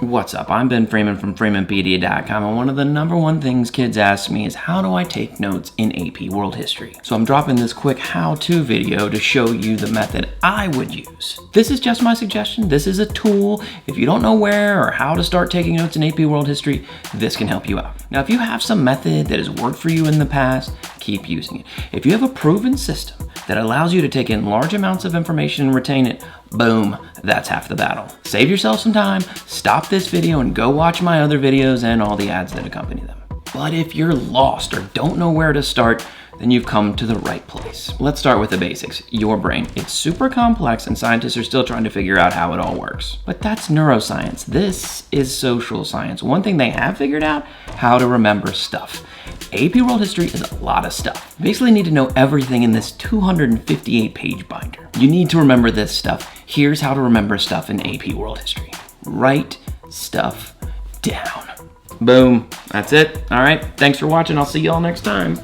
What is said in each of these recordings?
What's up? I'm Ben Freeman from FreemanPedia.com, and one of the number one things kids ask me is how do I take notes in AP World History? So I'm dropping this quick how-to video to show you the method I would use. This is just my suggestion. This is a tool. If you don't know where or how to start taking notes in AP World History, this can help you out. Now, if you have some method that has worked for you in the past, keep using it. If you have a proven system that allows you to take in large amounts of information and retain it, boom, that's half the battle. Save yourself some time, stop this video and go watch my other videos and all the ads that accompany them. But if you're lost or don't know where to start, then you've come to the right place. Let's start with the basics. Your brain. It's super complex and scientists are still trying to figure out how it all works. But that's neuroscience. This is social science. One thing they have figured out, how to remember stuff. AP World History is a lot of stuff. You basically need to know everything in this 258-page binder. You need to remember this stuff. Here's how to remember stuff in AP World History. Write stuff down. Boom. That's it. All right. Thanks for watching. I'll see you all next time.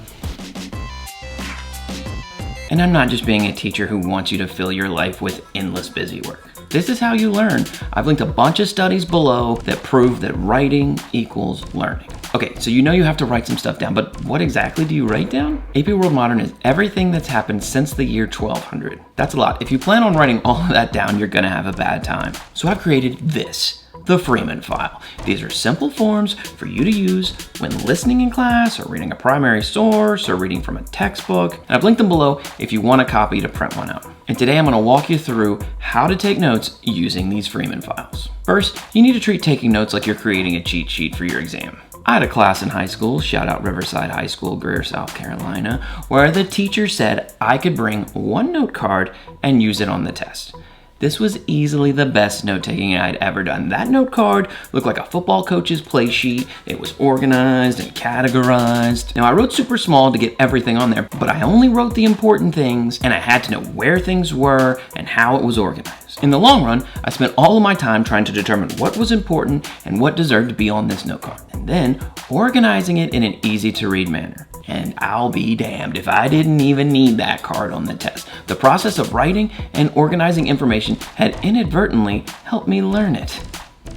And I'm not just being a teacher who wants you to fill your life with endless busy work. This is how you learn. I've linked a bunch of studies below that prove that writing equals learning. Okay, so you know you have to write some stuff down, but what exactly do you write down? AP World Modern is everything that's happened since the year 1200. That's a lot. If you plan on writing all of that down, you're gonna have a bad time. So I've created this, the Freeman file. These are simple forms for you to use when listening in class or reading a primary source or reading from a textbook. And I've linked them below if you want a copy to print one out. And today I'm gonna walk you through how to take notes using these Freeman files. First, you need to treat taking notes like you're creating a cheat sheet for your exam. I had a class in high school, shout out Riverside High School, Greer, South Carolina, where the teacher said I could bring one note card and use it on the test. This was easily the best note-taking I'd ever done. That note card looked like a football coach's play sheet. It was organized and categorized. Now, I wrote super small to get everything on there, but I only wrote the important things, and I had to know where things were and how it was organized. In the long run, I spent all of my time trying to determine what was important and what deserved to be on this note card, and then organizing it in an easy-to-read manner. And I'll be damned if I didn't even need that card on the test. The process of writing and organizing information had inadvertently helped me learn it.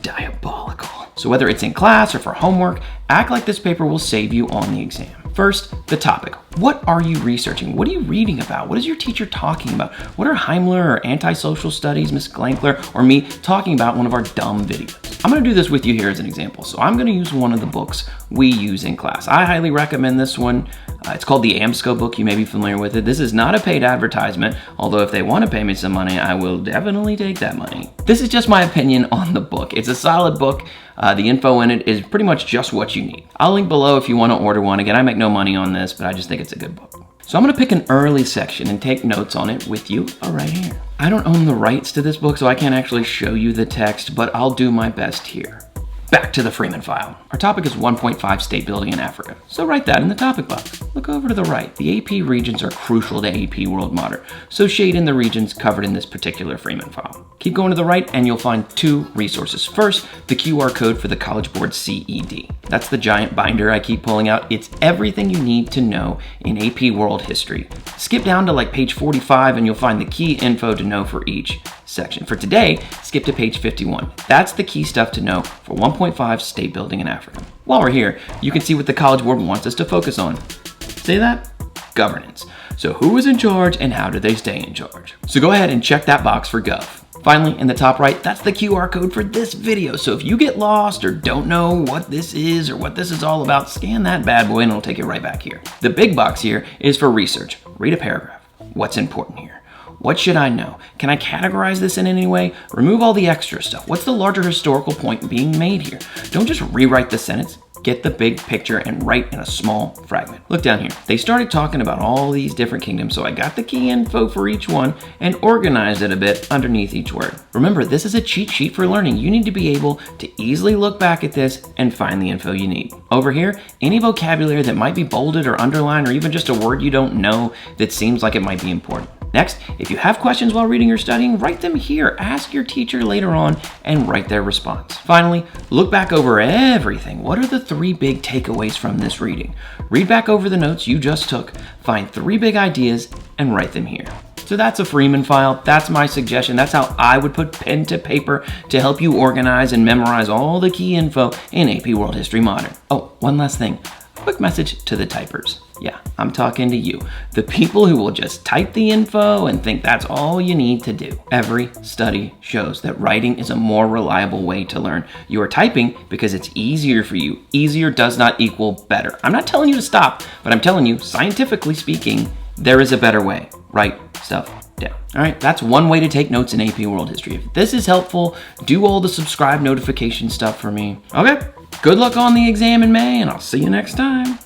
Diabolical. So whether it's in class or for homework, act like this paper will save you on the exam. First, the topic. What are you researching? What are you reading about? What is your teacher talking about? What are Heimler or antisocial studies, Miss Glankler, or me talking about one of our dumb videos? I'm gonna do this with you here as an example. So I'm gonna use one of the books we use in class. I highly recommend this one. It's called the AMSCO book. You may be familiar with it. This is not a paid advertisement, although if they want to pay me some money, I will definitely take that money. This is just my opinion on the book. It's a solid book. The info in it is pretty much just what you need. I'll link below if you want to order one. Again, I make no money on this, but I just think it's a good book. So I'm gonna pick an early section and take notes on it with you right here. I don't own the rights to this book, so I can't actually show you the text, but I'll do my best here. Back to the Freeman file. Our topic is 1.5 state building in Africa. So write that in the topic box. Look over to the right. The AP regions are crucial to AP World Modern, so shade in the regions covered in this particular Freeman file. Keep going to the right and you'll find two resources. First, the QR code for the College Board CED. That's the giant binder I keep pulling out. It's everything you need to know in AP World History. Skip down to like page 45 and you'll find the key info to know for each section. For today, skip to page 51. That's the key stuff to know for 1.5 state building in Africa. While we're here, you can see what the College Board wants us to focus on. Say that? Governance. So who is in charge and how do they stay in charge? So go ahead and check that box for Gov. Finally, in the top right, that's the QR code for this video. So if you get lost or don't know what this is or what this is all about, scan that bad boy and it'll take you right back here. The big box here is for research. Read a paragraph. What's important here? What should I know? Can I categorize this in any way? Remove all the extra stuff. What's the larger historical point being made here? Don't just rewrite the sentence. Get the big picture and write in a small fragment. Look down here. They started talking about all these different kingdoms, so I got the key info for each one and organized it a bit underneath each word. Remember, this is a cheat sheet for learning. You need to be able to easily look back at this and find the info you need. Over here, any vocabulary that might be bolded or underlined or even just a word you don't know that seems like it might be important. Next, if you have questions while reading or studying, write them here. Ask your teacher later on and write their response. Finally, look back over everything. What are the 3 big takeaways from this reading? Read back over the notes you just took, find 3 big ideas, and write them here. So that's a Freeman file. That's my suggestion. That's how I would put pen to paper to help you organize and memorize all the key info in AP World History Modern. Oh, one last thing. Quick message to the typers. Yeah, I'm talking to you. The people who will just type the info and think that's all you need to do. Every study shows that writing is a more reliable way to learn. You are typing because it's easier for you. Easier does not equal better. I'm not telling you to stop, but I'm telling you, scientifically speaking, there is a better way. Write stuff down. All right, that's one way to take notes in AP World History. If this is helpful, do all the subscribe notification stuff for me. Okay, good luck on the exam in May, and I'll see you next time.